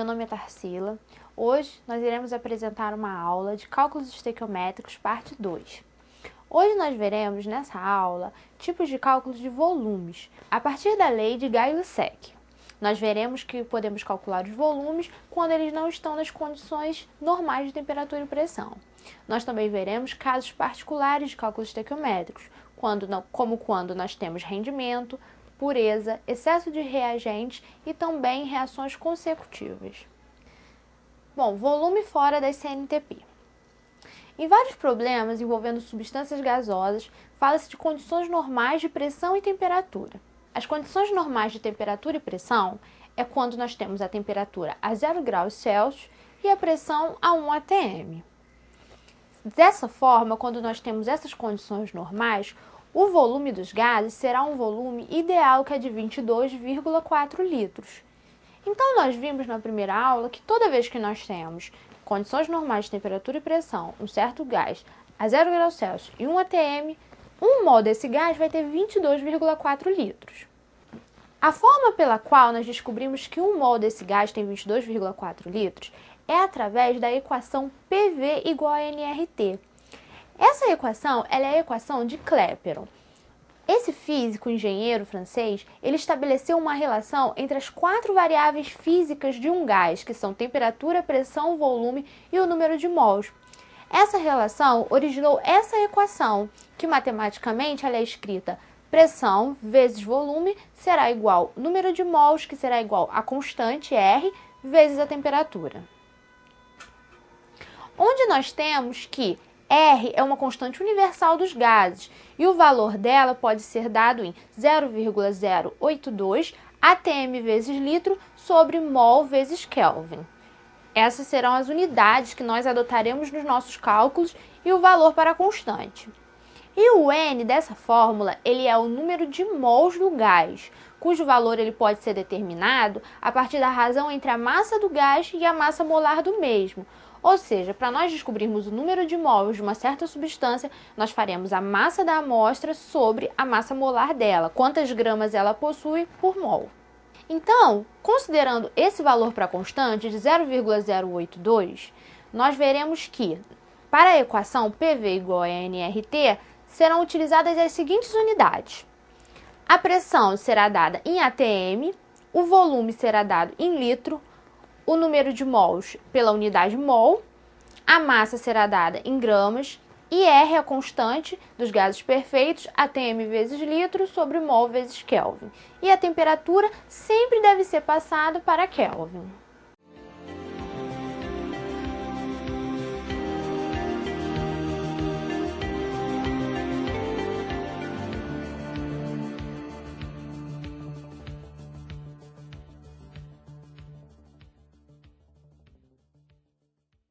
nome é Tarsila. Hoje nós iremos apresentar uma aula de cálculos estequiométricos, parte 2. Hoje nós veremos nessa aula tipos de cálculos de volumes, a partir da lei de Gay-Lussac. Nós veremos que podemos calcular os volumes quando eles não estão nas condições normais de temperatura e pressão. Nós também veremos casos particulares de cálculos estequiométricos, como quando nós temos rendimento, pureza, excesso de reagentes e também reações consecutivas. Bom, volume fora das CNTP. Em vários problemas envolvendo substâncias gasosas, fala-se de condições normais de pressão e temperatura. As condições normais de temperatura e pressão é quando nós temos a temperatura a 0 graus Celsius e a pressão a 1 atm. Dessa forma, quando nós temos essas condições normais, o volume dos gases será um volume ideal que é de 22,4 litros. Então, nós vimos na primeira aula que toda vez que nós temos condições normais de temperatura e pressão, um certo gás a 0 graus Celsius e 1 atm, 1 mol desse gás vai ter 22,4 litros. A forma pela qual nós descobrimos que 1 mol desse gás tem 22,4 litros é através da equação PV igual a nRT. Essa equação é a equação de Clapeyron. Esse físico engenheiro francês, ele estabeleceu uma relação entre as 4 variáveis físicas de um gás, que são temperatura, pressão, volume e o número de mols. Essa relação originou essa equação, que matematicamente ela é escrita: pressão vezes volume será igual ao número de mols, que será igual à constante R, vezes a temperatura. Onde nós temos que R é uma constante universal dos gases e o valor dela pode ser dado em 0,082 atm vezes litro sobre mol vezes Kelvin. Essas serão as unidades que nós adotaremos nos nossos cálculos e o valor para a constante. E o N dessa fórmula, ele é o número de mols do gás, cujo valor ele pode ser determinado a partir da razão entre a massa do gás e a massa molar do mesmo. Ou seja, para nós descobrirmos o número de mols de uma certa substância, nós faremos a massa da amostra sobre a massa molar dela, quantas gramas ela possui por mol. Então, considerando esse valor para a constante de 0,082, nós veremos que, para a equação PV igual a nRT, serão utilizadas as seguintes unidades. A pressão será dada em atm, o volume será dado em litro, o número de mols pela unidade mol, a massa será dada em gramas e R é a constante dos gases perfeitos, atm vezes litro sobre mol vezes Kelvin. E a temperatura sempre deve ser passada para Kelvin.